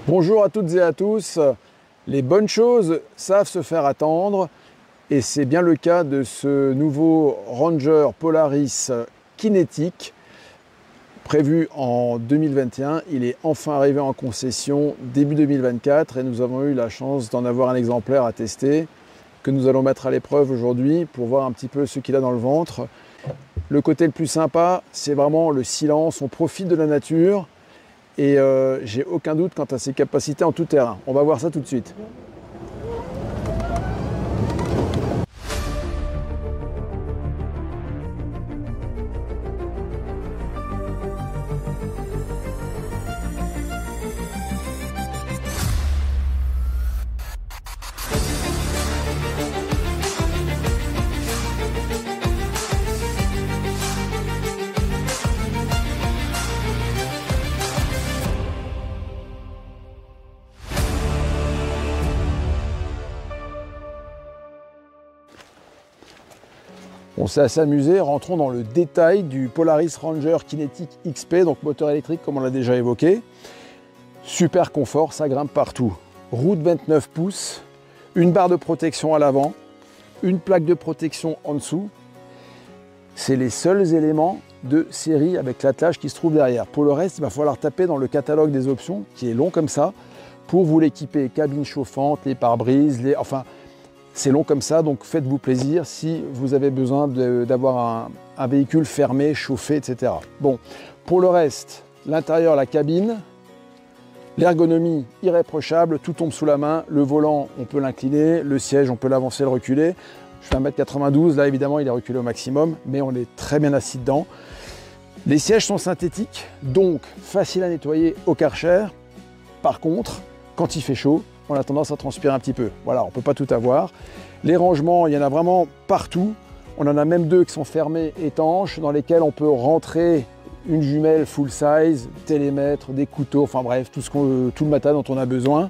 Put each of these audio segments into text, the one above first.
Bonjour à toutes et à tous. Les bonnes choses savent se faire attendre et c'est bien le cas de ce nouveau Ranger Polaris Kinetic prévu en 2021. Il est enfin arrivé en concession début 2024 et nous avons eu la chance d'en avoir un exemplaire à tester que nous allons mettre à l'épreuve aujourd'hui pour voir un petit peu ce qu'il a dans le ventre. Le côté le plus sympa, c'est vraiment le silence. On profite de la nature. Et j'ai aucun doute quant à ses capacités en tout terrain. On va voir ça tout de suite. On s'est assez amusé, rentrons dans le détail du Polaris Ranger Kinetic XP, donc moteur électrique comme on l'a déjà évoqué. Super confort, ça grimpe partout. Roue de 29 pouces, une barre de protection à l'avant, une plaque de protection en dessous. C'est les seuls éléments de série avec l'attelage qui se trouve derrière. Pour le reste, il va falloir taper dans le catalogue des options, qui est long comme ça, pour vous l'équiper. Cabine chauffante, les pare-brises, enfin... C'est long comme ça, donc faites-vous plaisir si vous avez besoin d'avoir un véhicule fermé, chauffé, etc. Bon, pour le reste, l'intérieur, la cabine, l'ergonomie irréprochable, tout tombe sous la main. Le volant, on peut l'incliner, le siège, on peut l'avancer, le reculer. Je fais 1m92, là évidemment il est reculé au maximum, mais on est très bien assis dedans. Les sièges sont synthétiques, donc facile à nettoyer au Karcher. Par contre, quand il fait chaud, on a tendance à transpirer un petit peu. Voilà, on ne peut pas tout avoir. Les rangements, il y en a vraiment partout. On en a même deux qui sont fermés, étanches, dans lesquels on peut rentrer une jumelle full size, télémètre, des couteaux, enfin bref, tout le matin dont on a besoin.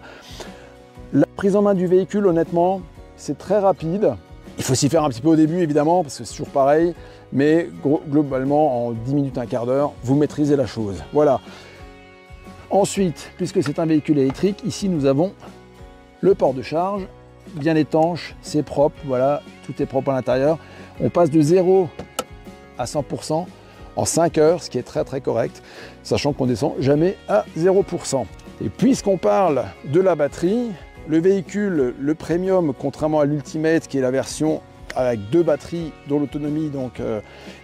La prise en main du véhicule, honnêtement, c'est très rapide. Il faut s'y faire un petit peu au début, évidemment, parce que c'est toujours pareil. Mais globalement, en 10 minutes, un quart d'heure, vous maîtrisez la chose. Voilà. Ensuite, puisque c'est un véhicule électrique, ici nous avons le port de charge, bien étanche, c'est propre, voilà, tout est propre à l'intérieur. On passe de 0 à 100% en 5 heures, ce qui est très très correct, sachant qu'on descend jamais à 0%. Et puisqu'on parle de la batterie, le véhicule, le Premium, contrairement à l'Ultimate, qui est la version avec deux batteries dont l'autonomie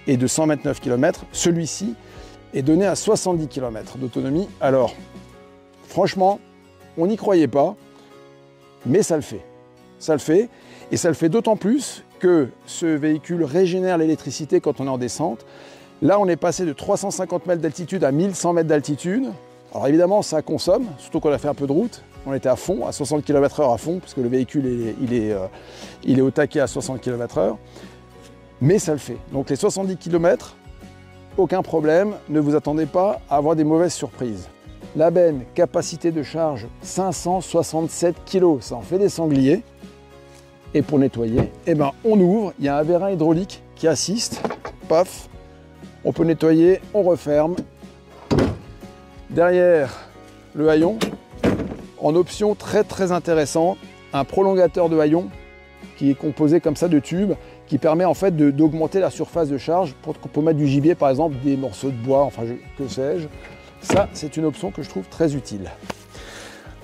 est de 129 km, celui-ci est donné à 70 km d'autonomie. Alors, franchement, on n'y croyait pas, mais ça le fait. Ça le fait, et ça le fait d'autant plus que ce véhicule régénère l'électricité quand on est en descente. Là, on est passé de 350 mètres d'altitude à 1100 mètres d'altitude. Alors évidemment, ça consomme, surtout qu'on a fait un peu de route. On était à fond, à 60 km/h à fond, parce que le véhicule, il est au taquet à 60 km/h. Mais ça le fait. Donc les 70 km, aucun problème, ne vous attendez pas à avoir des mauvaises surprises. La benne, capacité de charge 567 kg, ça en fait des sangliers. Et pour nettoyer, eh ben, on ouvre, il y a un vérin hydraulique qui assiste, paf, on peut nettoyer, on referme. Derrière le haillon, en option très très intéressante, un prolongateur de haillon qui est composé comme ça de tubes, qui permet en fait d'augmenter la surface de charge pour mettre du gibier, par exemple, des morceaux de bois, enfin que sais-je. Ça, c'est une option que je trouve très utile.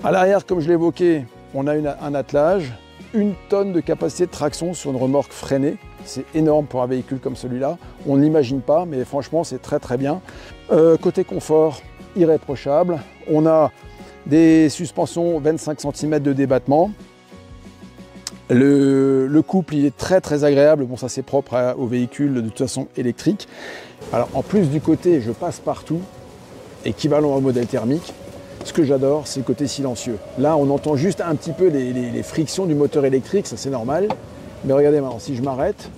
À l'arrière, comme je l'évoquais, on a un attelage, 1 tonne de capacité de traction sur une remorque freinée. C'est énorme pour un véhicule comme celui-là. On ne l'imagine pas, mais franchement, c'est très très bien. Côté confort, irréprochable. On a des suspensions 25 cm de débattement. Le couple, il est très très agréable. Bon, ça c'est propre au véhicule de toute façon électrique. Alors en plus du côté je passe partout, équivalent au modèle thermique, ce que j'adore, c'est le côté silencieux. Là, on entend juste un petit peu les frictions du moteur électrique, ça c'est normal. Mais regardez maintenant, si je m'arrête,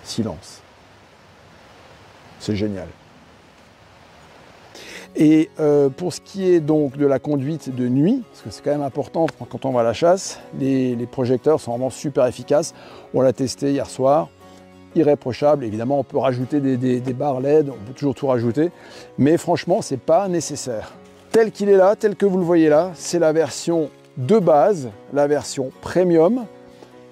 silence. C'est génial. Et pour ce qui est donc de la conduite de nuit, parce que c'est quand même important quand on va à la chasse, les projecteurs sont vraiment super efficaces. On l'a testé hier soir. irréprochable. Évidemment, on peut rajouter des barres LED, on peut toujours tout rajouter, mais franchement, c'est pas nécessaire. tel qu'il est là, tel que vous le voyez là, c'est la version de base, la version premium,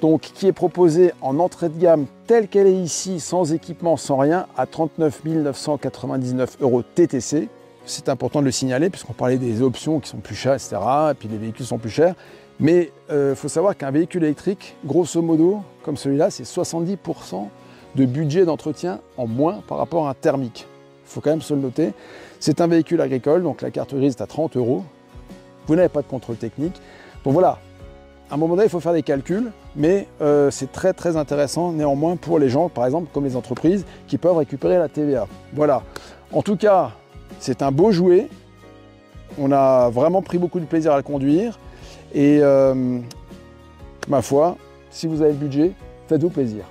donc qui est proposée en entrée de gamme telle qu'elle est ici, sans équipement, sans rien, à 39 999 € TTC. C'est important de le signaler puisqu'on parlait des options qui sont plus chères, etc. Et puis les véhicules sont plus chers. Mais il faut savoir qu'un véhicule électrique, grosso modo, comme celui-là, c'est 70% de budget d'entretien en moins par rapport à un thermique. Il faut quand même se le noter. C'est un véhicule agricole, donc la carte grise est à 30 €. Vous n'avez pas de contrôle technique. Donc voilà, à un moment donné, il faut faire des calculs, mais c'est très très intéressant néanmoins pour les gens, par exemple, comme les entreprises, qui peuvent récupérer la TVA. Voilà. En tout cas, c'est un beau jouet. On a vraiment pris beaucoup de plaisir à le conduire. Et ma foi, si vous avez le budget, faites-vous plaisir.